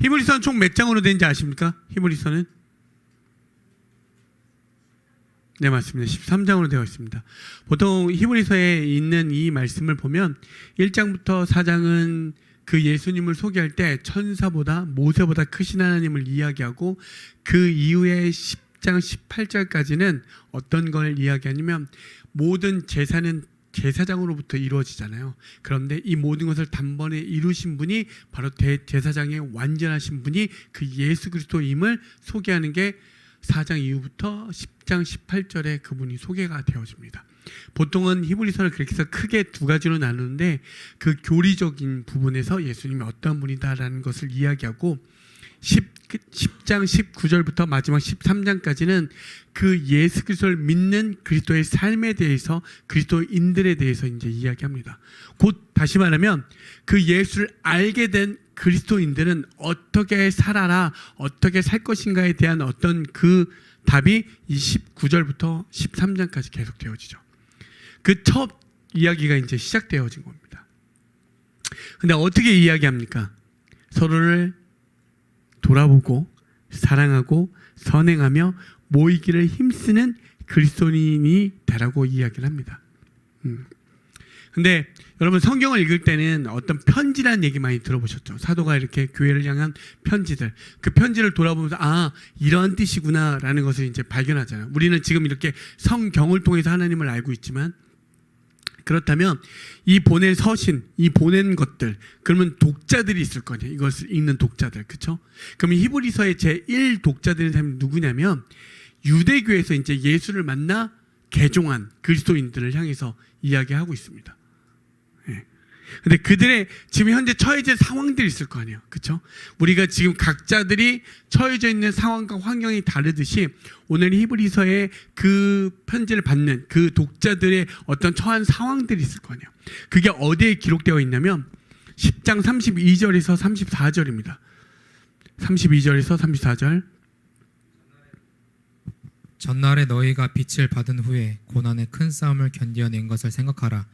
히브리서는 총 몇 장으로 되는지 아십니까? 히브리서는? 네, 맞습니다. 13장으로 되어 있습니다. 보통 히브리서에 있는 이 말씀을 보면 1장부터 4장은 그 예수님을 소개할 때 천사보다 모세보다 크신 하나님을 이야기하고, 그 이후에 10장 18절까지는 어떤 걸 이야기하냐면 모든 제사는 제사장으로부터 이루어지잖아요. 그런데 이 모든 것을 단번에 이루신 분이 바로 대제사장의 완전하신 분이 그 예수 그리스도임을 소개하는 게 4장 이후부터 10장 18절에 그분이 소개가 되어집니다. 보통은 히브리서를 그렇게 해서 크게 두 가지로 나누는데, 그 교리적인 부분에서 예수님이 어떤 분이다라는 것을 이야기하고, 10장 19절부터 마지막 13장까지는 그 예수 그리스도를 믿는 그리스도의 삶에 대해서, 그리스도인들에 대해서 이제 이야기합니다. 곧 다시 말하면 그 예수를 알게 된 그리스도인들은 어떻게 살아라, 어떻게 살 것인가에 대한 어떤 그 답이 이 19절부터 13장까지 계속 되어지죠. 그 첫 이야기가 이제 시작되어진 겁니다. 근데 어떻게 이야기합니까? 서로를 돌아보고 사랑하고 선행하며 모이기를 힘쓰는 그리스도인이 되라고 이야기를 합니다. 근데 여러분, 성경을 읽을 때는 어떤 편지라는 얘기 많이 들어보셨죠? 사도가 이렇게 교회를 향한 편지들, 그 편지를 돌아보면서 아, 이런 뜻이구나 라는 것을 이제 발견하잖아요. 우리는 지금 이렇게 성경을 통해서 하나님을 알고 있지만, 그렇다면 이 보낸 서신, 이 보낸 것들, 그러면 독자들이 있을 거냐, 이것을 읽는 독자들, 그렇죠? 그러면 히브리서의 제1 독자들은 사람이 누구냐면 유대교에서 이제 예수를 만나 개종한 그리스도인들을 향해서 이야기하고 있습니다. 근데 그들의 지금 현재 처해진 상황들이 있을 거 아니에요, 그렇죠? 우리가 지금 각자들이 처해져 있는 상황과 환경이 다르듯이 오늘 히브리서의 그 편지를 받는 그 독자들의 어떤 처한 상황들이 있을 거 아니에요. 그게 어디에 기록되어 있냐면 10장 32절에서 34절입니다. 32절에서 34절. 전날에 너희가 빛을 받은 후에 고난의 큰 싸움을 견디어낸 것을 생각하라.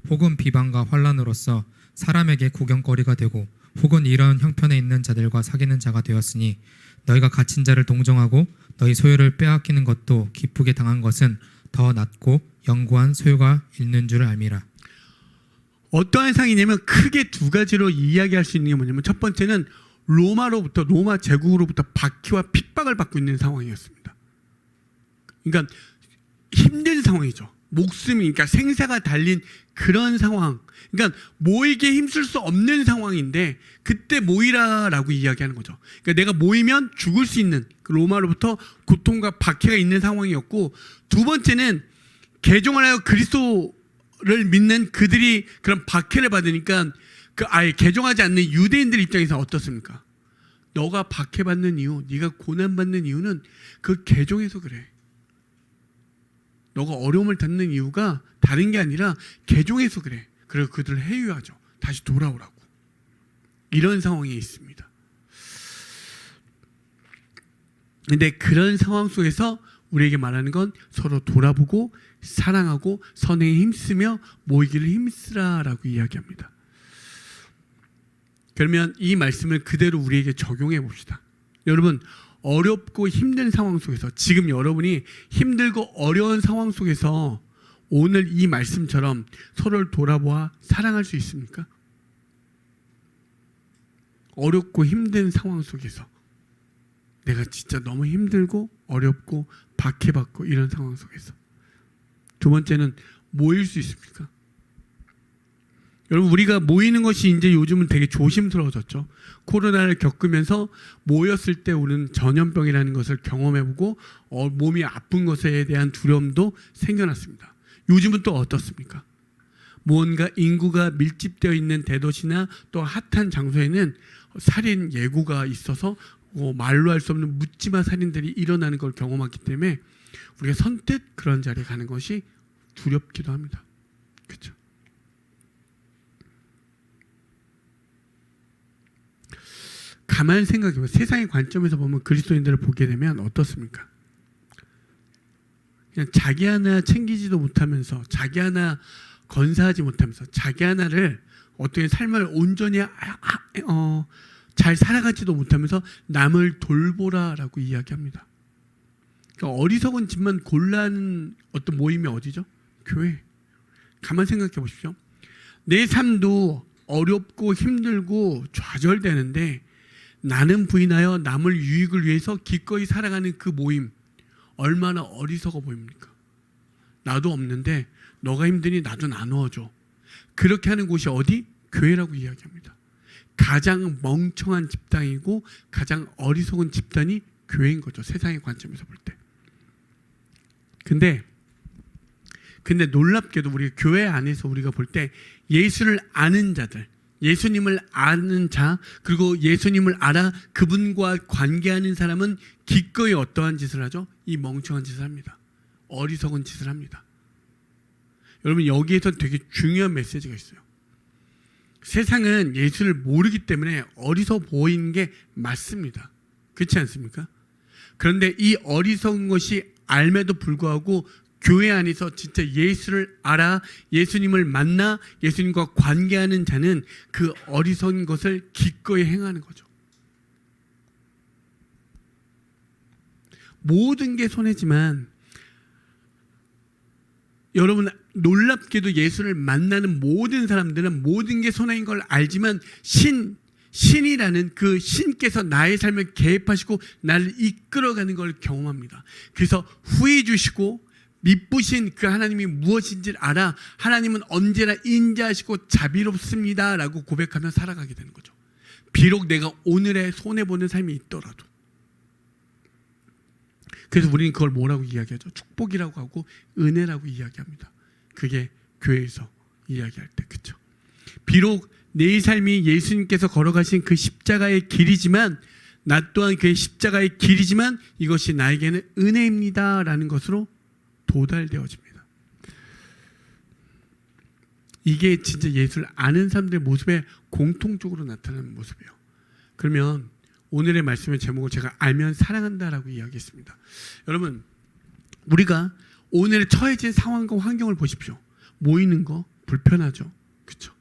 혹은 비방과 환난으로서 사람에게 구경거리가 되고, 혹은 이런 형편에 있는 자들과 사귀는 자가 되었으니, 너희가 갇힌 자를 동정하고 너희 소유를 빼앗기는 것도 기쁘게 당한 것은 더 낫고 영구한 소유가 있는 줄 알미라. 어떠한 상이냐면 크게 두 가지로 이야기할 수 있는 게 뭐냐면, 첫 번째는 로마 제국으로부터 박해와 핍박을 받고 있는 상황이었습니다. 그러니까 힘든 상황이죠. 목숨이, 그러니까 생사가 달린 그런 상황. 그러니까 모이기에 힘쓸 수 없는 상황인데 그때 모이라라고 이야기하는 거죠. 그러니까 내가 모이면 죽을 수 있는 그 로마로부터 고통과 박해가 있는 상황이었고, 두 번째는 개종을 하여 그리스도를 믿는 그들이 그런 박해를 받으니까 그 아예 개종하지 않는 유대인들 입장에서 어떻습니까? 너가 박해받는 이유, 네가 고난받는 이유는 그 개종에서 그래. 너가 어려움을 겪는 이유가 다른 게 아니라 개종해서 그래. 그래서 그들을 해유하죠. 다시 돌아오라고. 이런 상황에 있습니다. 근데 그런 상황 속에서 우리에게 말하는 건 서로 돌아보고 사랑하고 선행에 힘쓰며 모이기를 힘쓰라라고 이야기합니다. 그러면 이 말씀을 그대로 우리에게 적용해 봅시다. 여러분, 어렵고 힘든 상황 속에서, 지금 여러분이 힘들고 어려운 상황 속에서 오늘 이 말씀처럼 서로를 돌아보아 사랑할 수 있습니까? 어렵고 힘든 상황 속에서, 내가 진짜 너무 힘들고 어렵고 박해받고 이런 상황 속에서. 두 번째는 모일 수 있습니까? 여러분, 우리가 모이는 것이 이제 요즘은 되게 조심스러워졌죠. 코로나를 겪으면서 모였을 때 우리는 전염병이라는 것을 경험해보고 몸이 아픈 것에 대한 두려움도 생겨났습니다. 요즘은 또 어떻습니까? 무언가 인구가 밀집되어 있는 대도시나 또 핫한 장소에는 살인 예고가 있어서 말로 할 수 없는 묻지마 살인들이 일어나는 걸 경험했기 때문에 우리가 선뜻 그런 자리에 가는 것이 두렵기도 합니다. 그렇죠? 가만히 생각해보면 세상의 관점에서 보면 그리스도인들을 보게 되면 어떻습니까? 그냥 자기 하나 챙기지도 못하면서, 자기 하나 건사하지 못하면서, 자기 하나를 어떻게 삶을 온전히 잘 살아가지도 못하면서 남을 돌보라라고 이야기합니다. 그러니까 어리석은 집만 골라하는 어떤 모임이 어디죠? 교회. 가만 생각해 보십시오. 내 삶도 어렵고 힘들고 좌절되는데 나는 부인하여 남을 유익을 위해서 기꺼이 살아가는 그 모임, 얼마나 어리석어 보입니까? 나도 없는데 너가 힘드니 나도 나누어줘. 그렇게 하는 곳이 어디? 교회라고 이야기합니다. 가장 멍청한 집단이고 가장 어리석은 집단이 교회인 거죠. 세상의 관점에서 볼 때. 근데 놀랍게도 우리 교회 안에서 우리가 볼 때 예수를 아는 자들, 예수님을 아는 자, 그리고 예수님을 알아 그분과 관계하는 사람은 기꺼이 어떠한 짓을 하죠? 이 멍청한 짓을 합니다. 어리석은 짓을 합니다. 여러분, 여기에서 되게 중요한 메시지가 있어요. 세상은 예수를 모르기 때문에 어리석어 보이는 게 맞습니다. 그렇지 않습니까? 그런데 이 어리석은 것이 알매도 불구하고 교회 안에서 진짜 예수를 알아 예수님을 만나 예수님과 관계하는 자는 그 어리석은 것을 기꺼이 행하는 거죠. 모든 게 손해지만 여러분, 놀랍게도 예수를 만나는 모든 사람들은 모든 게 손해인 걸 알지만 신이라는 그 신께서 나의 삶을 개입하시고 나를 이끌어가는 걸 경험합니다. 그래서 후회 주시고 미쁘신 그 하나님이 무엇인지를 알아 하나님은 언제나 인자하시고 자비롭습니다 라고 고백하며 살아가게 되는 거죠. 비록 내가 오늘의 손해보는 삶이 있더라도. 그래서 우리는 그걸 뭐라고 이야기하죠? 축복이라고 하고 은혜라고 이야기합니다. 그게 교회에서 이야기할 때, 그렇죠? 비록 내 삶이 예수님께서 걸어가신 그 십자가의 길이지만 나 또한 그의 십자가의 길이지만 이것이 나에게는 은혜입니다라는 것으로 도달되어집니다. 이게 진짜 예수를 아는 사람들의 모습에 공통적으로 나타나는 모습이에요. 그러면 오늘의 말씀의 제목을 제가 알면 사랑한다라고 이야기했습니다. 여러분, 우리가 오늘 처해진 상황과 환경을 보십시오. 모이는 거 불편하죠. 그렇죠?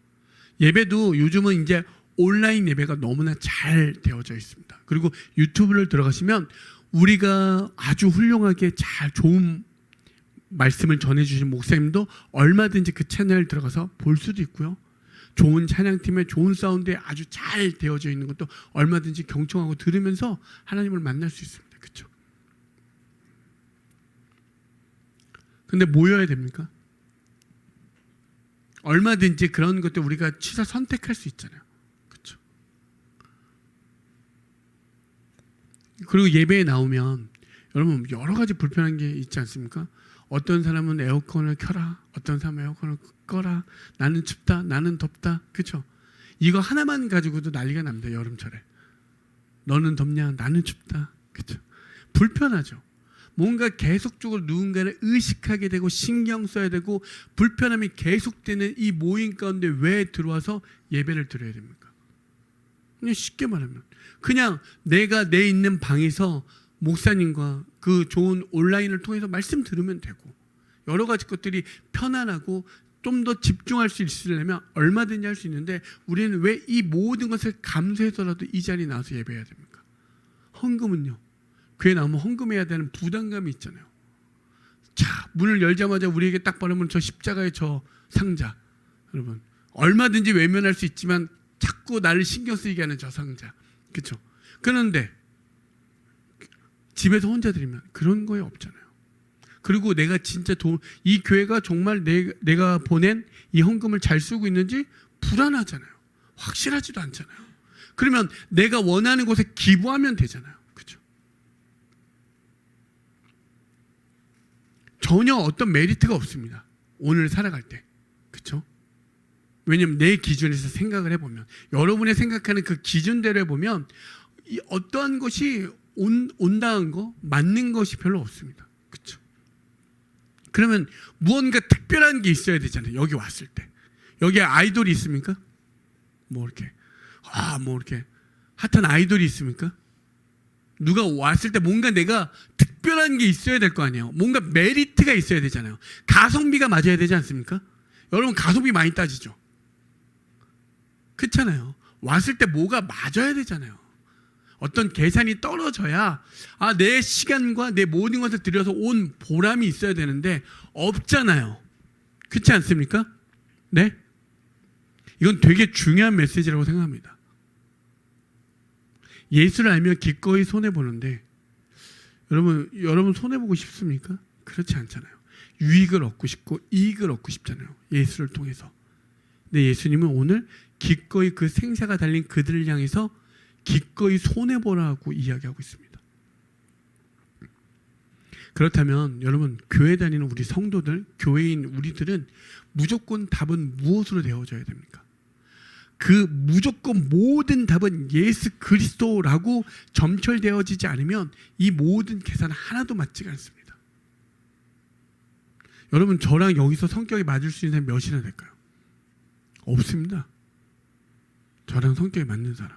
예배도 요즘은 이제 온라인 예배가 너무나 잘 되어져 있습니다. 그리고 유튜브를 들어가시면 우리가 아주 훌륭하게 잘 좋은 말씀을 전해주신 목사님도 얼마든지 그 채널 들어가서 볼 수도 있고요. 좋은 찬양팀에 좋은 사운드에 아주 잘 되어져 있는 것도 얼마든지 경청하고 들으면서 하나님을 만날 수 있습니다. 그렇죠? 근데 모여야 됩니까? 얼마든지 그런 것들 우리가 취사 선택할 수 있잖아요. 그렇죠? 그리고 예배에 나오면 여러분 여러 가지 불편한 게 있지 않습니까? 어떤 사람은 에어컨을 켜라, 어떤 사람은 에어컨을 꺼라, 나는 춥다, 나는 덥다, 그렇죠? 이거 하나만 가지고도 난리가 납니다. 여름철에 너는 덥냐, 나는 춥다, 그렇죠? 불편하죠. 뭔가 계속적으로 누군가를 의식하게 되고 신경 써야 되고 불편함이 계속되는 이 모임 가운데 왜 들어와서 예배를 드려야 됩니까? 그냥 쉽게 말하면 그냥 내가 내 있는 방에서 목사님과 그 좋은 온라인을 통해서 말씀 들으면 되고 여러 가지 것들이 편안하고 좀 더 집중할 수 있으려면 얼마든지 할 수 있는데 우리는 왜 이 모든 것을 감수해서라도 이 자리에 나와서 예배해야 됩니까? 헌금은요. 교회 나오면 헌금해야 되는 부담감이 있잖아요. 자, 문을 열자마자 우리에게 딱 바르면 저 십자가의 저 상자, 여러분 얼마든지 외면할 수 있지만 자꾸 나를 신경 쓰이게 하는 저 상자, 그렇죠? 그런데 집에서 혼자 드리면 그런 거에 없잖아요. 그리고 내가 진짜 이 교회가 정말 내가 보낸 이 헌금을 잘 쓰고 있는지 불안하잖아요. 확실하지도 않잖아요. 그러면 내가 원하는 곳에 기부하면 되잖아요. 그렇죠? 전혀 어떤 메리트가 없습니다. 오늘 살아갈 때. 그렇죠? 왜냐하면 내 기준에서 생각을 해보면 여러분의 생각하는 그 기준대로 해보면 이 어떠한 것이 온당한 거, 맞는 것이 별로 없습니다. 그렇죠? 그러면 무언가 특별한 게 있어야 되잖아요. 여기 왔을 때. 여기에 아이돌이 있습니까? 뭐 이렇게 핫한 아이돌이 있습니까? 누가 왔을 때 뭔가 내가 특별한 게 있어야 될 거 아니에요. 뭔가 메리트가 있어야 되잖아요. 가성비가 맞아야 되지 않습니까? 여러분 가성비 많이 따지죠. 그렇잖아요. 왔을 때 뭐가 맞아야 되잖아요. 어떤 계산이 떨어져야 내 시간과 내 모든 것을 들여서 온 보람이 있어야 되는데 없잖아요. 그렇지 않습니까? 네? 이건 되게 중요한 메시지라고 생각합니다. 예수를 알면 기꺼이 손해보는데 여러분 손해보고 싶습니까? 그렇지 않잖아요. 유익을 얻고 싶고 이익을 얻고 싶잖아요. 예수를 통해서. 근데 예수님은 오늘 기꺼이 그 생사가 달린 그들을 향해서 기꺼이 손해보라고 이야기하고 있습니다. 그렇다면 여러분 교회 다니는 우리 성도들, 교회인 우리들은 무조건 답은 무엇으로 되어져야 됩니까? 그 무조건 모든 답은 예수 그리스도라고 점철되어지지 않으면 이 모든 계산은 하나도 맞지가 않습니다. 여러분 저랑 여기서 성격이 맞을 수 있는 사람이 몇이나 될까요? 없습니다. 저랑 성격이 맞는 사람.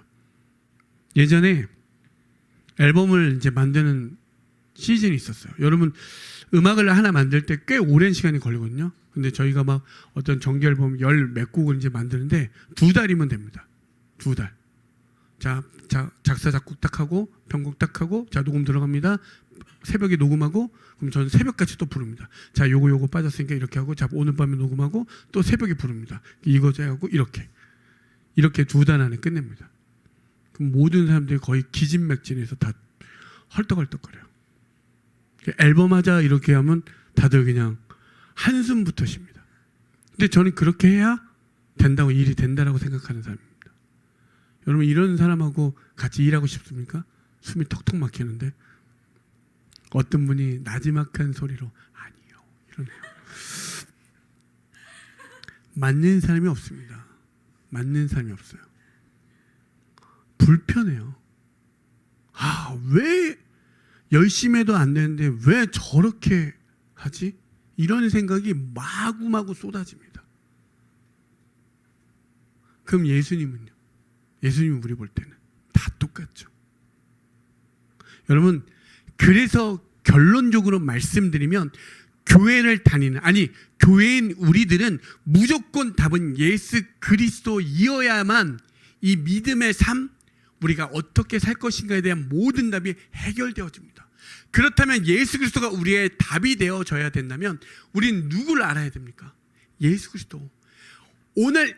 예전에 앨범을 이제 만드는 시즌이 있었어요. 여러분 음악을 하나 만들 때 꽤 오랜 시간이 걸리거든요. 근데 저희가 막 어떤 정규 앨범 열 몇 곡을 이제 만드는데 2달이면 됩니다. 2달. 자 작사 작곡 딱 하고 편곡 딱 하고 자 녹음 들어갑니다. 새벽에 녹음하고 그럼 저는 새벽까지 또 부릅니다. 자 요거 빠졌으니까 이렇게 하고 자 오늘 밤에 녹음하고 또 새벽에 부릅니다. 이거 하고 이렇게 2달 안에 끝냅니다. 그럼 모든 사람들이 거의 기진맥진해서 다 헐떡헐떡거려요. 앨범 하자 이렇게 하면 다들 그냥 한숨부터 쉽니다. 근데 저는 그렇게 해야 된다고 일이 된다라고 생각하는 사람입니다. 여러분 이런 사람하고 같이 일하고 싶습니까? 숨이 턱턱 막히는데 어떤 분이 나지막한 소리로 아니요 이러네요. 맞는 사람이 없습니다. 맞는 사람이 없어요. 불편해요. 왜 열심히 해도 안 되는데 왜 저렇게 하지? 이런 생각이 마구마구 쏟아집니다. 그럼 예수님은요? 예수님은 우리 볼 때는 다 똑같죠. 여러분 그래서 결론적으로 말씀드리면 교회를 다니는 교회인 우리들은 무조건 답은 예수 그리스도이어야만 이 믿음의 삶 우리가 어떻게 살 것인가에 대한 모든 답이 해결되어집니다. 그렇다면 예수 그리스도가 우리의 답이 되어져야 된다면 우리는 누구를 알아야 됩니까? 예수 그리스도. 오늘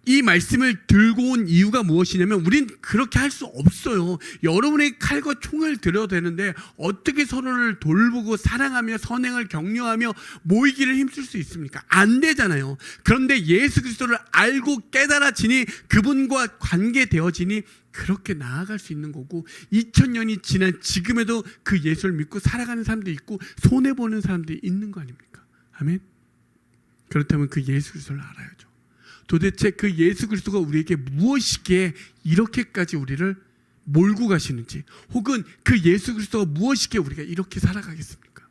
이 말씀을 들고 온 이유가 무엇이냐면 우린 그렇게 할 수 없어요. 여러분의 칼과 총을 들어야 되는데 어떻게 서로를 돌보고 사랑하며 선행을 격려하며 모이기를 힘쓸 수 있습니까? 안 되잖아요. 그런데 예수 그리스도를 알고 깨달아지니 그분과 관계되어지니 그렇게 나아갈 수 있는 거고 2000년이 지난 지금에도 그 예수를 믿고 살아가는 사람도 있고 손해보는 사람들이 있는 거 아닙니까? 아멘. 그렇다면 그 예수 그리스도를 알아야죠. 도대체 그 예수 그리스도가 우리에게 무엇이기에 이렇게까지 우리를 몰고 가시는지 혹은 그 예수 그리스도가 무엇이기에 우리가 이렇게 살아가겠습니까?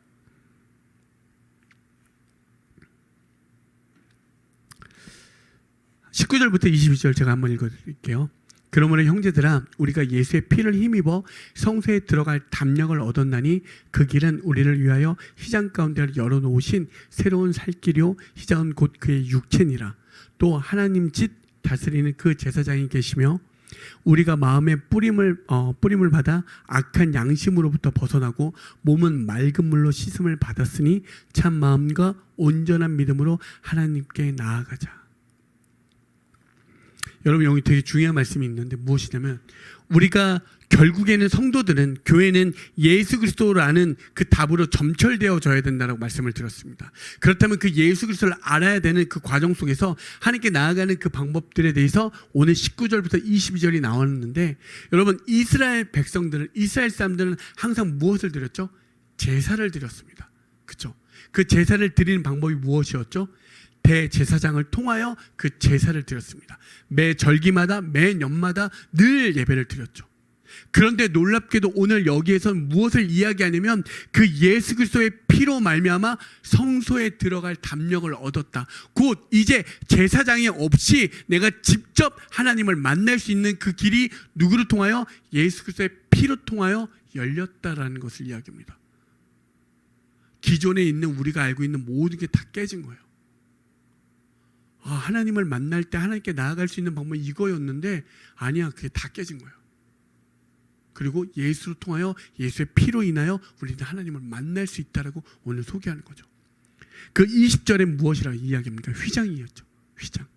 (19절부터 22절) 제가 한번 읽어드릴게요. 그러므로 형제들아 우리가 예수의 피를 힘입어 성소에 들어갈 담력을 얻었나니 그 길은 우리를 위하여 휘장 가운데를 열어놓으신 새로운 살 길이요 휘장은 곧 그의 육체니라. 또 하나님 짓 다스리는 그 제사장이 계시며 우리가 마음의 뿌림을 받아 악한 양심으로부터 벗어나고 몸은 맑은 물로 씻음을 받았으니 참 마음과 온전한 믿음으로 하나님께 나아가자. 여러분 여기 되게 중요한 말씀이 있는데 무엇이냐면 우리가 결국에는 성도들은 교회는 예수 그리스도라는 그 답으로 점철되어져야 된다고 말씀을 드렸습니다. 그렇다면 그 예수 그리스도를 알아야 되는 그 과정 속에서 하나님께 나아가는 그 방법들에 대해서 오늘 19절부터 22절이 나왔는데 여러분 이스라엘 백성들은 이스라엘 사람들은 항상 무엇을 드렸죠? 제사를 드렸습니다. 그렇죠? 그 제사를 드리는 방법이 무엇이었죠? 대제사장을 통하여 그 제사를 드렸습니다. 매 절기마다 매 년마다 늘 예배를 드렸죠. 그런데 놀랍게도 오늘 여기에서는 무엇을 이야기하냐면 그 예수 그리스도의 피로 말미암아 성소에 들어갈 담력을 얻었다. 곧 이제 제사장이 없이 내가 직접 하나님을 만날 수 있는 그 길이 누구를 통하여? 예수 그리스도의 피로 통하여 열렸다라는 것을 이야기합니다. 기존에 있는 우리가 알고 있는 모든 게 다 깨진 거예요. 하나님을 만날 때 하나님께 나아갈 수 있는 방법이 이거였는데 아니야, 그게 다 깨진 거예요. 그리고 예수로 통하여 예수의 피로 인하여 우리는 하나님을 만날 수 있다라고 오늘 소개하는 거죠. 그 20절에 무엇이라고 이야기합니까? 휘장이었죠. 휘장.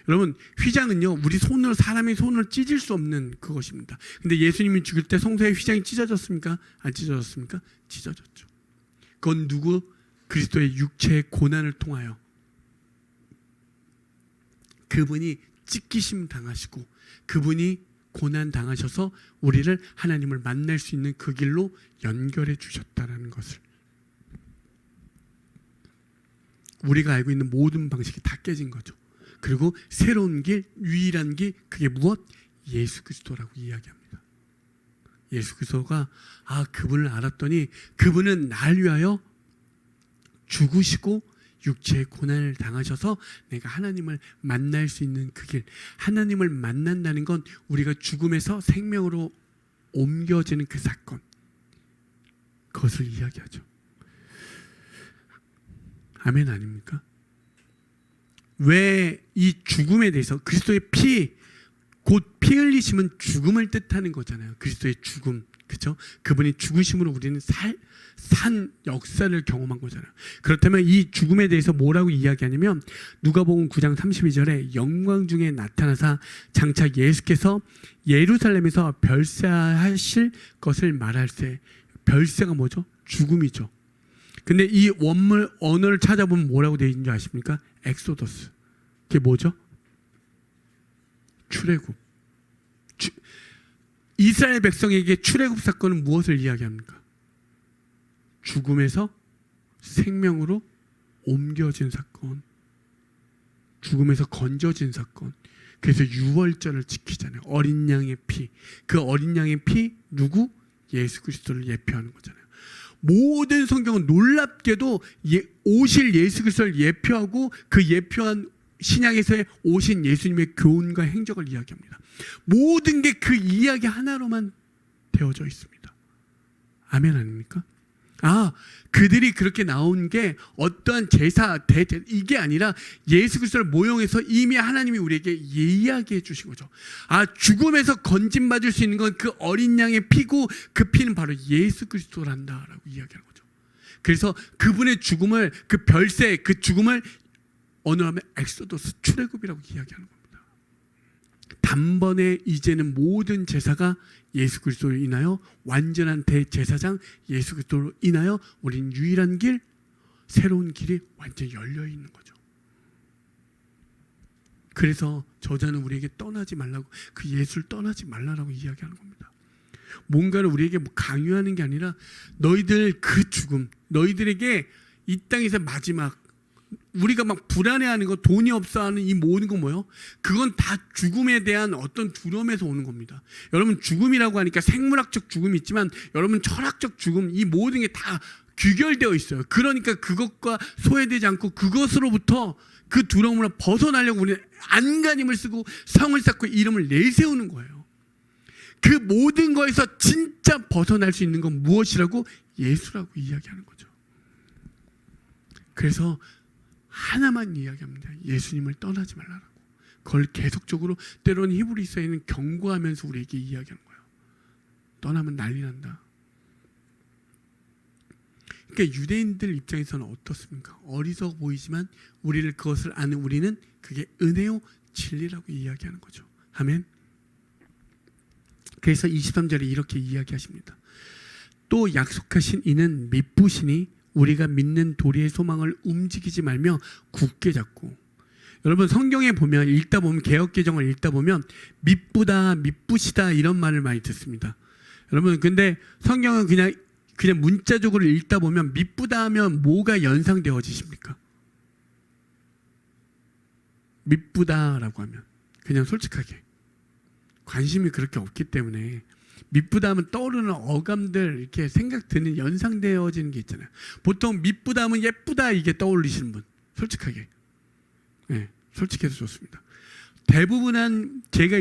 여러분, 휘장은요, 우리 손으로, 사람의 손을 찢을 수 없는 그것입니다. 근데 예수님이 죽을 때 성소의 휘장이 찢어졌습니까? 안 찢어졌습니까? 찢어졌죠. 그건 누구? 그리스도의 육체의 고난을 통하여 그분이 찢기심 당하시고 그분이 고난 당하셔서 우리를 하나님을 만날 수 있는 그 길로 연결해 주셨다는 것을, 우리가 알고 있는 모든 방식이 다 깨진 거죠. 그리고 새로운 길, 유일한 길, 그게 무엇? 예수 그리스도라고 이야기합니다. 예수 그리스도가 그분을 알았더니 그분은 날 위하여 죽으시고 육체의 고난을 당하셔서 내가 하나님을 만날 수 있는 그 길, 하나님을 만난다는 건 우리가 죽음에서 생명으로 옮겨지는 그 사건, 그것을 이야기하죠. 아멘 아닙니까? 왜 이 죽음에 대해서, 그리스도의 피, 곧 피 흘리심은 죽음을 뜻하는 거잖아요. 그리스도의 죽음, 그렇죠? 그분이 죽으심으로 우리는 산 역사를 경험한 거잖아요. 그렇다면 이 죽음에 대해서 뭐라고 이야기하냐면 누가복음 9장 32절에 영광 중에 나타나사 장차 예수께서 예루살렘에서 별세하실 것을 말할세. 별세가 뭐죠? 죽음이죠. 근데 이 원문 언어를 찾아보면 뭐라고 되어 있는 줄 아십니까? 엑소더스. 그게 뭐죠? 출애굽. 이스라엘 백성에게 출애굽 사건은 무엇을 이야기합니까? 죽음에서 생명으로 옮겨진 사건, 죽음에서 건져진 사건. 그래서 유월절을 지키잖아요. 어린 양의 피. 그 어린 양의 피, 누구? 예수 그리스도를 예표하는 거잖아요. 모든 성경은 놀랍게도 오실 예수 그리스도를 예표하고 그 예표한 신약에서의 오신 예수님의 교훈과 행적을 이야기합니다. 모든 게 그 이야기 하나로만 되어져 있습니다. 아멘 아닙니까? 그들이 그렇게 나온 게 어떠한 제사, 이게 아니라 예수 그리스도를 모형해서 이미 하나님이 우리에게 이야기해 주신 거죠. 죽음에서 건짐받을 수 있는 건 그 어린 양의 피고 그 피는 바로 예수 그리스도란다라고 이야기하는 거죠. 그래서 그분의 죽음을, 그 별세, 그 죽음을 언어로 하면 엑소더스, 출애굽이라고 이야기하는 겁니다. 단번에 이제는 모든 제사가 예수 그리스도로 인하여, 완전한 대제사장 예수 그리스도로 인하여 우린 유일한 길, 새로운 길이 완전히 열려 있는 거죠. 그래서 저자는 우리에게 떠나지 말라고, 그 예수를 떠나지 말라라고 이야기하는 겁니다. 뭔가를 우리에게 강요하는 게 아니라 너희들 그 죽음, 너희들에게 이 땅에서 마지막, 우리가 막 불안해하는 거, 돈이 없어하는 이 모든 거 뭐요? 그건 다 죽음에 대한 어떤 두려움에서 오는 겁니다. 여러분, 죽음이라고 하니까 생물학적 죽음이 있지만 여러분 철학적 죽음, 이 모든 게 다 규결되어 있어요. 그러니까 그것과 소외되지 않고 그것으로부터, 그 두려움으로 벗어나려고 우리는 안간힘을 쓰고 성을 쌓고 이름을 내세우는 거예요. 그 모든 거에서 진짜 벗어날 수 있는 건 무엇이라고? 예수라고 이야기하는 거죠. 그래서 하나만 이야기합니다. 예수님을 떠나지 말라라고. 그걸 계속적으로 때로는 히브리서에는 경고하면서 우리에게 이야기하는 거예요. 떠나면 난리 난다. 그러니까 유대인들 입장에서는 어떻습니까? 어리석어 보이지만 우리를, 그것을 아는 우리는 그게 은혜요 진리라고 이야기하는 거죠. 아멘. 그래서 23절에 이렇게 이야기하십니다. 또 약속하신 이는 미쁘시니 우리가 믿는 도리의 소망을 움직이지 말며 굳게 잡고. 여러분, 성경에 보면, 읽다 보면, 개역개정을 읽다 보면 미쁘다, 미쁘시다 이런 말을 많이 듣습니다. 여러분, 근데 성경은 그냥 문자적으로 읽다 보면 미쁘다 하면 뭐가 연상되어지십니까? 미쁘다라고 하면 그냥 솔직하게 관심이 그렇게 없기 때문에 미쁘다 하면 떠오르는 어감들, 이렇게 생각 드는, 연상되어지는 게 있잖아요. 보통 미쁘다 하면 예쁘다 이게 떠올리시는 분, 솔직하게, 네, 솔직해서 좋습니다. 대부분 제가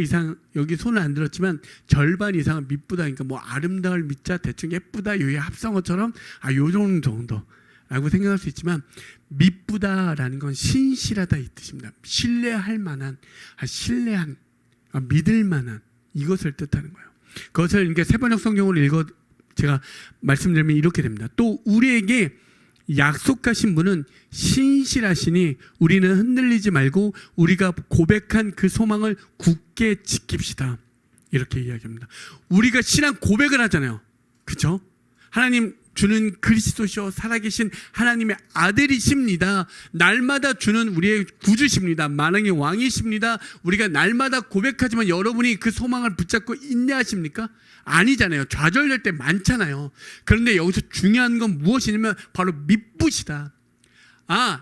여기 손을 안 들었지만 절반 이상은 미쁘다, 그러니까 뭐 아름다울 미자 대충 예쁘다 요의 합성어처럼 요 정도, 라고 생각할 수 있지만 미쁘다라는 건 신실하다 이 뜻입니다. 신뢰할 만한, 신뢰한, 믿을 만한 이것을 뜻하는 거예요. 그것을 이렇게 세번역 성경으로 읽어 제가 말씀드리면 이렇게 됩니다. 또 우리에게 약속하신 분은 신실하시니 우리는 흔들리지 말고 우리가 고백한 그 소망을 굳게 지킵시다. 이렇게 이야기합니다. 우리가 신앙 고백을 하잖아요. 그렇죠? 하나님 주는 그리스도시요 살아계신 하나님의 아들이십니다. 날마다 주는 우리의 구주십니다. 만왕의 왕이십니다. 우리가 날마다 고백하지만 여러분이 그 소망을 붙잡고 인내하십니까? 아니잖아요. 좌절될 때 많잖아요. 그런데 여기서 중요한 건 무엇이냐면 바로 미쁘시다.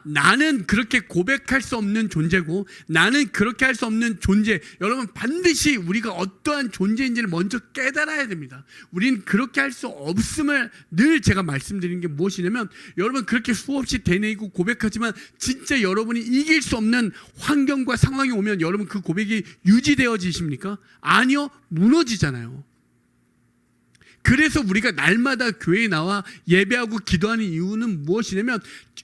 나는 그렇게 고백할 수 없는 존재고 나는 그렇게 할 수 없는 존재. 여러분 반드시 우리가 어떠한 존재인지를 먼저 깨달아야 됩니다. 우린 그렇게 할 수 없음을 늘 제가 말씀드리는 게 무엇이냐면 여러분 그렇게 수없이 되뇌이고 고백하지만 진짜 여러분이 이길 수 없는 환경과 상황이 오면 여러분 그 고백이 유지되어지십니까? 아니요. 무너지잖아요. 그래서 우리가 날마다 교회에 나와 예배하고 기도하는 이유는 무엇이냐면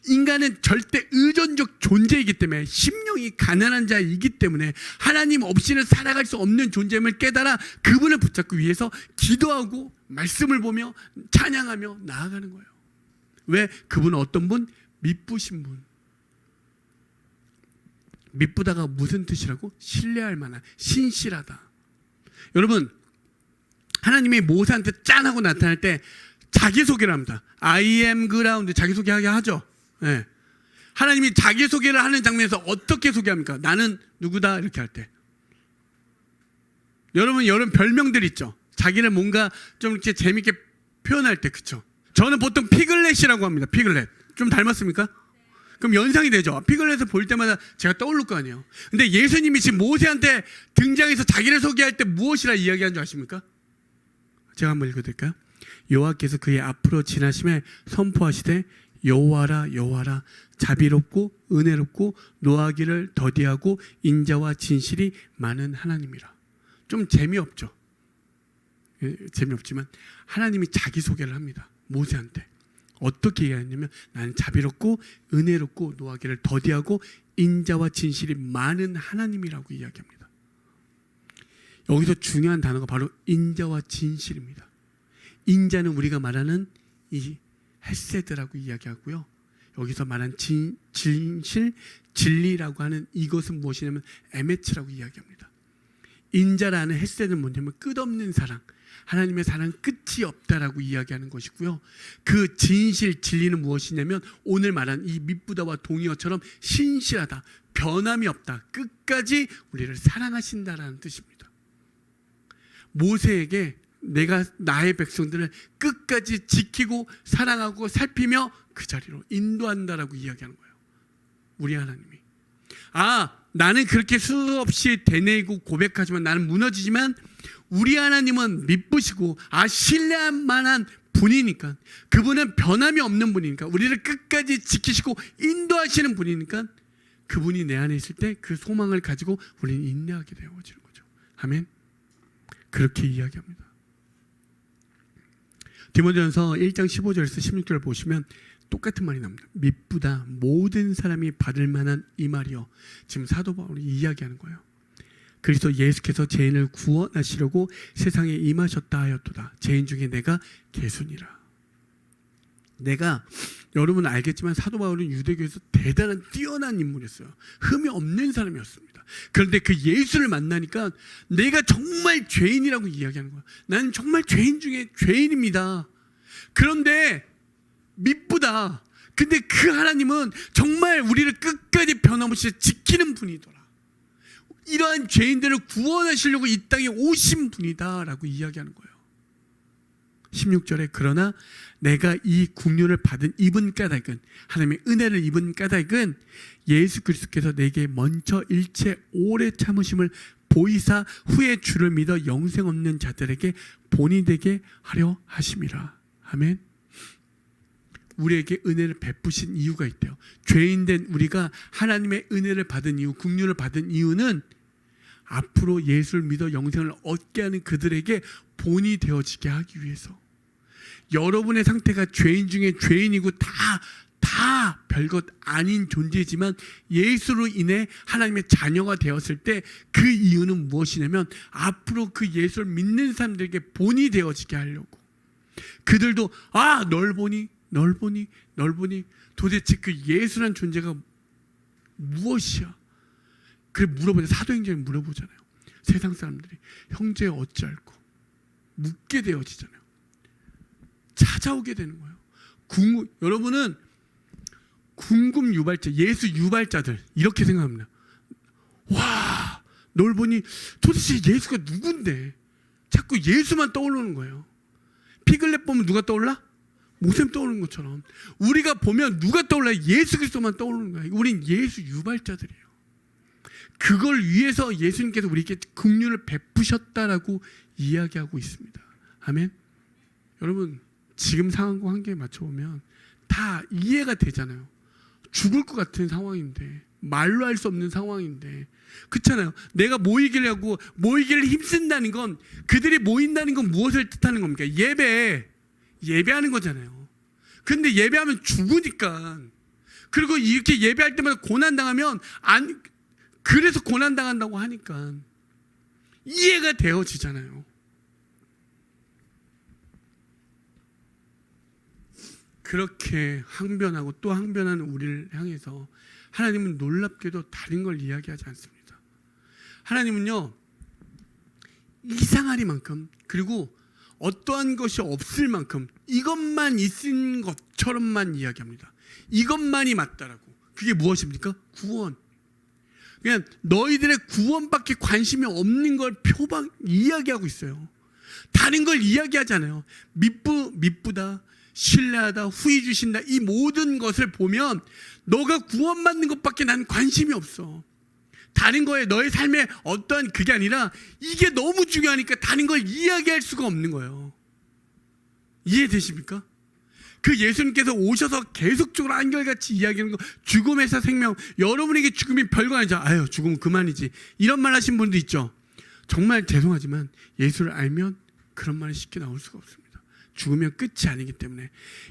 인간은 절대 의존적 존재이기 때문에 심령이 가난한 자이기 때문에 하나님 없이는 살아갈 수 없는 존재임을 깨달아 그분을 붙잡기 위해서 기도하고 말씀을 보며 찬양하며 나아가는 거예요. 왜? 그분은 어떤 분? 미쁘신 분. 미쁘다가 무슨 뜻이라고? 신뢰할 만한, 신실하다. 여러분 하나님이 모세한테 짠 하고 나타날 때 자기소개를 합니다. I am ground 자기소개하게 하죠. 네. 하나님이 자기소개를 하는 장면에서 어떻게 소개합니까? 나는 누구다 이렇게 할 때. 여러분 별명들 있죠. 자기를 뭔가 좀 이렇게 재밌게 표현할 때. 그렇죠? 저는 보통 피글렛이라고 합니다. 피글렛. 좀 닮았습니까? 그럼 연상이 되죠. 피글렛을 볼 때마다 제가 떠오를 거 아니에요. 근데 예수님이 지금 모세한테 등장해서 자기를 소개할 때 무엇이라 이야기한 줄 아십니까? 제가 한번 읽어드릴까요? 여호와께서 그의 앞으로 지나심에 선포하시되 여호와라 여호와라 자비롭고 은혜롭고 노하기를 더디하고 인자와 진실이 많은 하나님이라. 좀 재미없죠. 재미없지만 하나님이 자기소개를 합니다. 모세한테 어떻게 이야기하냐면 나는 자비롭고 은혜롭고 노하기를 더디하고 인자와 진실이 많은 하나님이라고 이야기합니다. 여기서 중요한 단어가 바로 인자와 진실입니다. 인자는 우리가 말하는 이 헤세드라고 이야기하고요. 여기서 말한 진실, 진리라고 하는 이것은 무엇이냐면 에메츠라고 이야기합니다. 인자라는 헤세드는 뭐냐면 끝없는 사랑, 하나님의 사랑 끝이 없다라고 이야기하는 것이고요. 그 진실, 진리는 무엇이냐면 오늘 말한 이 미쁘다와 동의어처럼 신실하다, 변함이 없다, 끝까지 우리를 사랑하신다라는 뜻입니다. 모세에게 내가 나의 백성들을 끝까지 지키고 사랑하고 살피며 그 자리로 인도한다라고 이야기하는 거예요. 우리 하나님이. 나는 그렇게 수없이 되뇌이고 고백하지만 나는 무너지지만 우리 하나님은 미쁘시고 신뢰할 만한 분이니까 그분은 변함이 없는 분이니까 우리를 끝까지 지키시고 인도하시는 분이니까 그분이 내 안에 있을 때 그 소망을 가지고 우리는 인내하게 되어지는 거죠. 아멘. 그렇게 이야기합니다. 디모데전서 1장 15절에서 16절을 보시면 똑같은 말이 나옵니다. 미쁘다 모든 사람이 받을 만한 이 말이요. 지금 사도 바울이 이야기하는 거예요. 그리스도 예수께서 죄인을 구원하시려고 세상에 임하셨다 하였도다. 죄인 중에 내가 개순이라. 내가 여러분 알겠지만 사도 바울은 유대교에서 대단한 뛰어난 인물이었어요. 흠이 없는 사람이었습니다. 그런데 그 예수를 만나니까 내가 정말 죄인이라고 이야기하는 거야. 나는 정말 죄인 중에 죄인입니다. 그런데 미쁘다. 근데 그 하나님은 정말 우리를 끝까지 변함없이 지키는 분이더라. 이러한 죄인들을 구원하시려고 이 땅에 오신 분이다라고 이야기하는 거예요. 16절에 그러나 내가 이 국류를 입은 까닭은 하나님의 은혜를 입은 까닭은 예수 그리스도께서 내게 먼저 일체 오래 참으심을 보이사 후에 주를 믿어 영생 없는 자들에게 본이 되게 하려 하심이라. 아멘. 우리에게 은혜를 베푸신 이유가 있대요. 죄인된 우리가 하나님의 은혜를 받은 이유, 국류를 받은 이유는 앞으로 예수를 믿어 영생을 얻게 하는 그들에게 본이 되어지게 하기 위해서. 여러분의 상태가 죄인 중에 죄인이고 다 다 별것 아닌 존재지만 예수로 인해 하나님의 자녀가 되었을 때 그 이유는 무엇이냐면 앞으로 그 예수를 믿는 사람들에게 본이 되어지게 하려고. 그들도 널 보니 도대체 그 예수란 존재가 무엇이야? 그래 물어보자. 사도행전에 물어보잖아요. 세상 사람들이 형제 어찌할꼬 묻게 되어지잖아요. 찾아오게 되는 거예요. 여러분은 궁금 유발자, 예수 유발자들 이렇게 생각합니다. 와, 널 보니 도대체 예수가 누군데? 자꾸 예수만 떠오르는 거예요. 피글렛 보면 누가 떠올라? 모셈 떠오르는 것처럼 우리가 보면 누가 떠올라? 예수 그리스도만 떠오르는 거예요. 우린 예수 유발자들이에요. 그걸 위해서 예수님께서 우리에게 긍휼을 베푸셨다라고 이야기하고 있습니다. 아멘. 여러분 지금 상황과 환경에 맞춰보면 다 이해가 되잖아요. 죽을 것 같은 상황인데, 말로 할 수 없는 상황인데, 그렇잖아요. 내가 모이기를 힘쓴다는 건, 그들이 모인다는 건 무엇을 뜻하는 겁니까? 예배하는 거잖아요. 근데 예배하면 죽으니까. 그리고 이렇게 예배할 때마다 고난당하면 그래서 고난당한다고 하니까 이해가 되어지잖아요. 그렇게 항변하고 또 항변하는 우리를 향해서 하나님은 놀랍게도 다른 걸 이야기하지 않습니다. 하나님은요, 이상하리만큼, 그리고 어떠한 것이 없을 만큼 이것만 있은 것처럼만 이야기합니다. 이것만이 맞다라고. 그게 무엇입니까? 구원. 그냥 너희들의 구원밖에 관심이 없는 걸 이야기하고 있어요. 다른 걸 이야기하잖아요. 미쁘다, 신뢰하다, 후히 주신다, 이 모든 것을 보면 너가 구원받는 것밖에 난 관심이 없어. 다른 거에 너의 삶에 어떠한 그게 아니라 이게 너무 중요하니까 다른 걸 이야기할 수가 없는 거예요. 이해되십니까? 그 예수님께서 오셔서 계속적으로 한결같이 이야기하는 거, 죽음에서 생명, 여러분에게 죽음이 별거 아니죠. 아유, 죽으면 그만이지, 이런 말 하신 분도 있죠. 정말 죄송하지만 예수를 알면 그런 말이 쉽게 나올 수가 없습니다. 죽으면 끝이 아니기 때문에.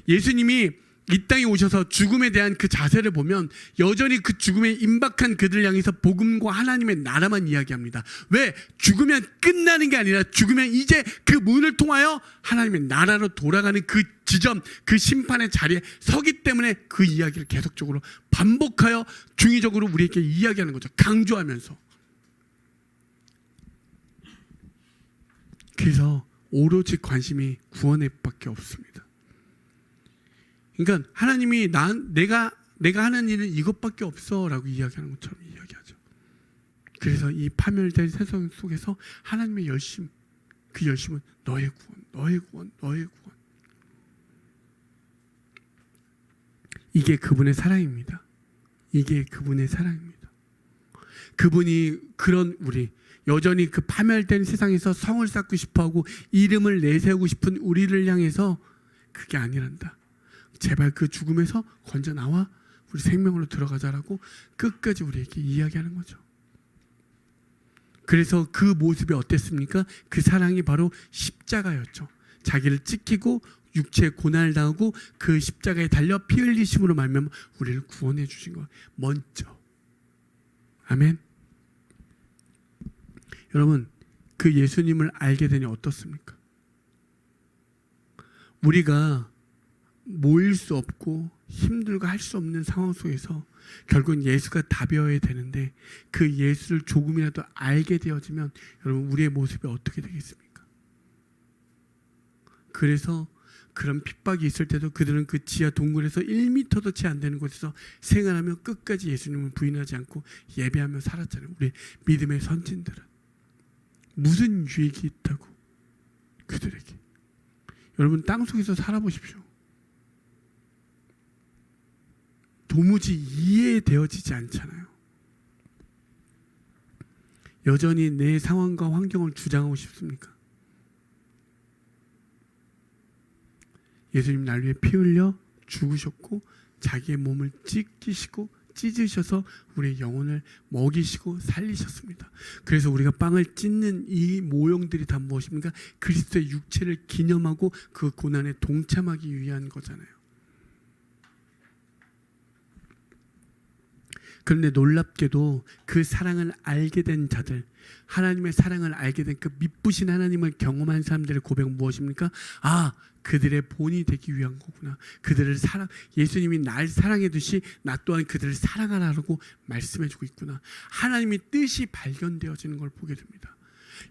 예수님이 이 땅에 오셔서 죽음에 대한 그 자세를 보면 여전히 그 죽음에 임박한 그들 향해서 복음과 하나님의 나라만 이야기합니다. 왜? 죽으면 끝나는 게 아니라 죽으면 이제 그 문을 통하여 하나님의 나라로 돌아가는 그 지점, 그 심판의 자리에 서기 때문에 그 이야기를 계속적으로 반복하여 중의적으로 우리에게 이야기하는 거죠. 강조하면서. 그래서 오로지 관심이 구원에 밖에 없습니다. 그러니까 하나님이 내가 하는 일은 이것밖에 없어라고 이야기하는 것처럼 이야기하죠. 그래서 이 파멸된 세상 속에서 하나님의 열심, 그 열심은 너의 구원. 이게 그분의 사랑입니다. 그분이 그런 우리, 여전히 그 파멸된 세상에서 성을 쌓고 싶어하고 이름을 내세우고 싶은 우리를 향해서 그게 아니란다. 제발 그 죽음에서 건져 나와 우리 생명으로 들어가자라고 끝까지 우리에게 이야기하는 거죠. 그래서 그 모습이 어땠습니까? 그 사랑이 바로 십자가였죠. 자기를 찢기고 육체의 고난을 당하고 그 십자가에 달려 피 흘리심으로 말미암아 우리를 구원해 주신 거 먼저. 아멘. 여러분, 그 예수님을 알게 되니 어떻습니까? 우리가 모일 수 없고 힘들고 할 수 없는 상황 속에서 결국은 예수가 답이어야 되는데 그 예수를 조금이라도 알게 되어지면 여러분 우리의 모습이 어떻게 되겠습니까? 그래서 그런 핍박이 있을 때도 그들은 그 지하 동굴에서 1m도 채 안 되는 곳에서 생활하며 끝까지 예수님을 부인하지 않고 예배하며 살았잖아요. 우리 믿음의 선진들은 무슨 유익이 있다고 그들에게. 여러분 땅속에서 살아보십시오. 도무지 이해되어지지 않잖아요. 여전히 내 상황과 환경을 주장하고 싶습니까? 예수님 날 위해 피 흘려 죽으셨고 자기의 몸을 찢으셔서 우리의 영혼을 먹이시고 살리셨습니다. 그래서 우리가 빵을 찢는 이 모형들이 다 무엇입니까? 그리스도의 육체를 기념하고 그 고난에 동참하기 위한 거잖아요. 그런데 놀랍게도 그 사랑을 알게 된 자들, 하나님의 사랑을 알게 된 그 미쁘신 하나님을 경험한 사람들의 고백은 무엇입니까? 아, 그들의 본이 되기 위한 거구나. 그들을 예수님이 날 사랑해듯이 나 또한 그들을 사랑하라고 말씀해주고 있구나. 하나님의 뜻이 발견되어지는 걸 보게 됩니다.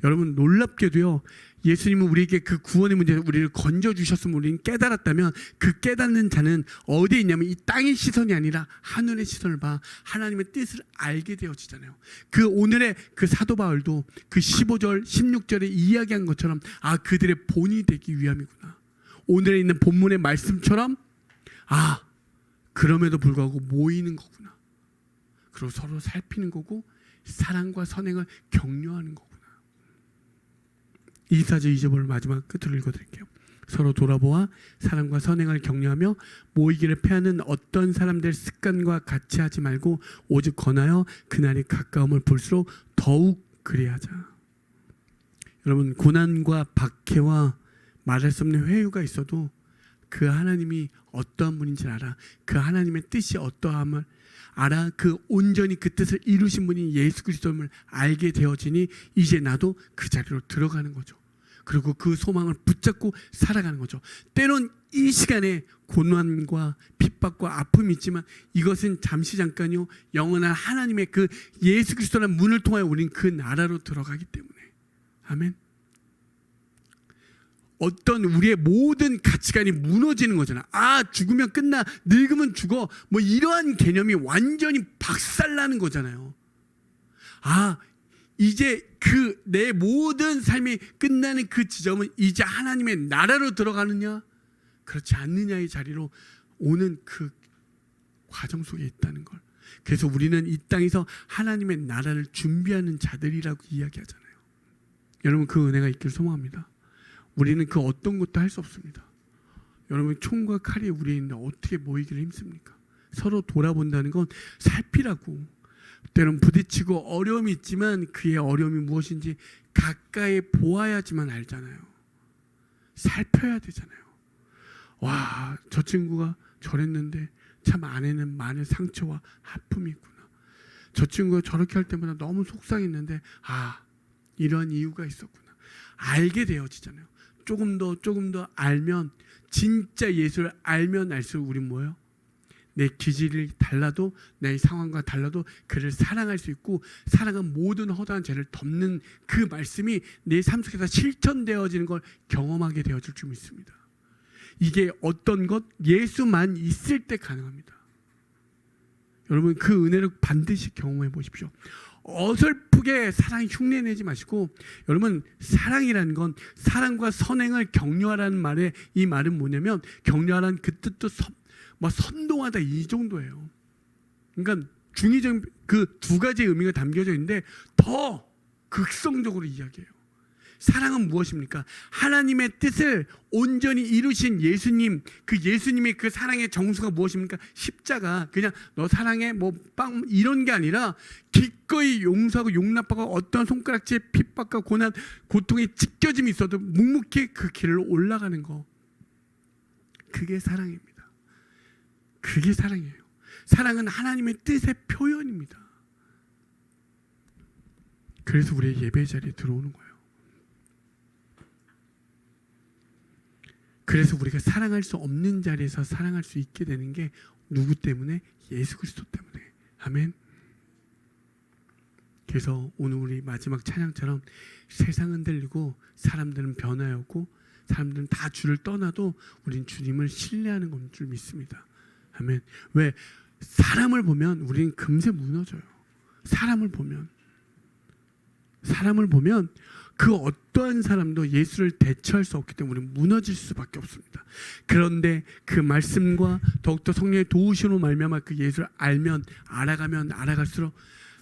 여러분, 놀랍게도요, 예수님은 우리에게 그 구원의 문제에서 우리를 건져주셨으면 우리는 깨달았다면, 그 깨닫는 자는 어디에 있냐면 이 땅의 시선이 아니라 하늘의 시선을 봐 하나님의 뜻을 알게 되어지잖아요. 그 오늘의 그 사도 바울도 그 15절 16절에 이야기한 것처럼, 아, 그들의 본이 되기 위함이구나. 오늘에 있는 본문의 말씀처럼, 아, 그럼에도 불구하고 모이는 거구나. 그리고 서로 살피는 거고 사랑과 선행을 격려하는 거구나. 24절 2절을 마지막 끝으로 읽어드릴게요. 서로 돌아보아 사랑과 선행을 격려하며 모이기를 패하는 어떤 사람들 습관과 같이 하지 말고 오직 권하여 그날이 가까움을 볼수록 더욱 그리하자. 여러분, 고난과 박해와 말할 수 없는 회유가 있어도 그 하나님이 어떠한 분인지 알아. 그 하나님의 뜻이 어떠함을 알아. 그 온전히 그 뜻을 이루신 분이 예수 그리스도임을 알게 되어지니 이제 나도 그 자리로 들어가는 거죠. 그리고 그 소망을 붙잡고 살아가는 거죠. 때론 이 시간에 고난과 핍박과 아픔이 있지만 이것은 잠시 잠깐이요, 영원한 하나님의 그 예수 그리스도라는 문을 통하여 우리는 그 나라로 들어가기 때문에. 아멘. 어떤 우리의 모든 가치관이 무너지는 거잖아. 아, 죽으면 끝나, 늙으면 죽어, 뭐 이러한 개념이 완전히 박살나는 거잖아요. 아, 이제 그 내 모든 삶이 끝나는 그 지점은 이제 하나님의 나라로 들어가느냐 그렇지 않느냐의 자리로 오는 그 과정 속에 있다는 걸. 그래서 우리는 이 땅에서 하나님의 나라를 준비하는 자들이라고 이야기하잖아요. 여러분, 그 은혜가 있길 소망합니다. 우리는 그 어떤 것도 할 수 없습니다. 여러분, 총과 칼이 우리에 있는데 어떻게 모이기를 힘씁니까? 서로 돌아본다는 건 살피라고. 때론 부딪히고 어려움이 있지만 그의 어려움이 무엇인지 가까이 보아야지만 알잖아요. 살펴야 되잖아요. 와, 저 친구가 저랬는데 참 안에는 많은 상처와 아픔이 있구나. 저 친구가 저렇게 할 때마다 너무 속상했는데, 아, 이런 이유가 있었구나. 알게 되어지잖아요. 조금 더 알면, 진짜 예수를 알면 알수록 우린 뭐예요? 내 기질이 달라도, 내 상황과 달라도 그를 사랑할 수 있고, 사랑은 모든 허다한 죄를 덮는 그 말씀이 내 삶 속에서 실천되어지는 걸 경험하게 되어질 줄 믿습니다. 이게 어떤 것? 예수만 있을 때 가능합니다. 여러분, 그 은혜를 반드시 경험해 보십시오. 어설프게 사랑 흉내내지 마시고, 여러분, 사랑이라는 건 사랑과 선행을 격려하라는 말에, 이 말은 뭐냐면 격려하라는 그 뜻도 선동하다, 이 정도예요. 그러니까 중의적인 그 두 가지의 의미가 담겨져 있는데 더 극성적으로 이야기해요. 사랑은 무엇입니까? 하나님의 뜻을 온전히 이루신 예수님, 그 예수님의 그 사랑의 정수가 무엇입니까? 십자가. 그냥 너 사랑해 뭐 빵 이런 게 아니라 기꺼이 용서하고 용납하고 어떤 손가락질, 핍박과 고난, 고통에 찢겨짐이 있어도 묵묵히 그 길을 올라가는 거. 그게 사랑입니다. 그게 사랑이에요. 사랑은 하나님의 뜻의 표현입니다. 그래서 우리의 예배 자리에 들어오는 거예요. 그래서 우리가 사랑할 수 없는 자리에서 사랑할 수 있게 되는 게 누구 때문에? 예수 그리스도 때문에. 아멘. 그래서 오늘 우리 마지막 찬양처럼 세상은 흔들리고 사람들은 변화였고 사람들은 다 주를 떠나도 우린 주님을 신뢰하는 건 줄 믿습니다. 아멘. 왜? 사람을 보면 우리는 금세 무너져요. 사람을 보면 그 어떠한 사람도 예수를 대처할 수 없기 때문에 우리는 무너질 수밖에 없습니다. 그런데 그 말씀과 더욱더 성령의 도우심으로 말미암아 그 예수를 알아가면 알아갈수록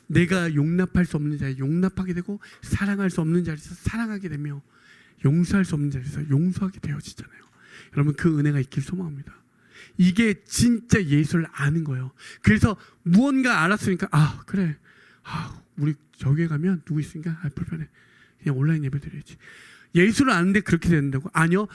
내가 용납할 수 없는 자리에 용납하게 되고, 사랑할 수 없는 자리에서 사랑하게 되며, 용서할 수 없는 자리에서 용서하게 되어지잖아요. 여러분, 그 은혜가 있길 소망합니다. 이게 진짜 예수를 아는 거예요. 그래서 무언가 알았으니까, 아, 그래, 우리 저기에 가면 누구 있으니까 불편해, 그냥 온라인 예배 드려야지. 예수를 아는데 그렇게 된다고? 아니요.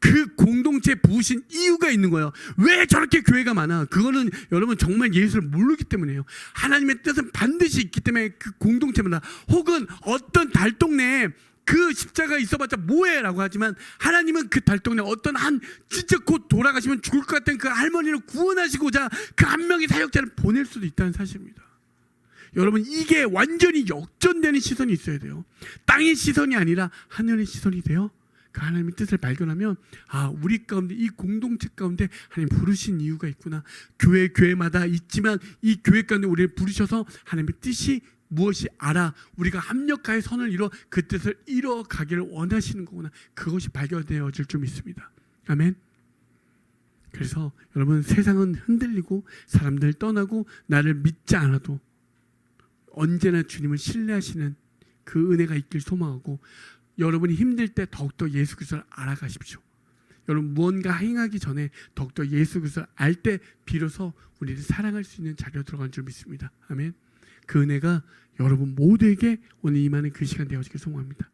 그 공동체에 부으신 이유가 있는 거예요. 왜 저렇게 교회가 많아? 그거는 여러분 정말 예수를 모르기 때문이에요. 하나님의 뜻은 반드시 있기 때문에 그 공동체마다, 혹은 어떤 달동네에 그 십자가 있어봤자 뭐해라고 하지만 하나님은 그 달동네 어떤 한 진짜 곧 돌아가시면 죽을 것 같은 그 할머니를 구원하시고자 그 한 명의 사역자를 보낼 수도 있다는 사실입니다. 여러분, 이게 완전히 역전되는 시선이 있어야 돼요. 땅의 시선이 아니라 하늘의 시선이 돼요. 그 하나님의 뜻을 발견하면, 아, 우리 가운데, 이 공동체 가운데 하나님 부르신 이유가 있구나. 교회마다 있지만 이 교회 가운데 우리를 부르셔서 하나님의 뜻이 무엇이 알아, 우리가 합력하여 선을 이뤄 그 뜻을 이뤄가기를 원하시는 거구나. 그것이 발견되어질 줄 믿습니다. 아멘. 그래서 여러분, 세상은 흔들리고 사람들 떠나고 나를 믿지 않아도 언제나 주님을 신뢰하시는 그 은혜가 있길 소망하고, 여러분이 힘들 때 더욱더 예수 그리스도를 알아가십시오. 여러분, 무언가 행하기 전에 더욱더 예수 그리스도를 알 때 비로소 우리를 사랑할 수 있는 자리로 들어간 줄 믿습니다. 아멘. 그 은혜가 여러분 모두에게 오늘 임하는 그 시간 되어지길 소망합니다.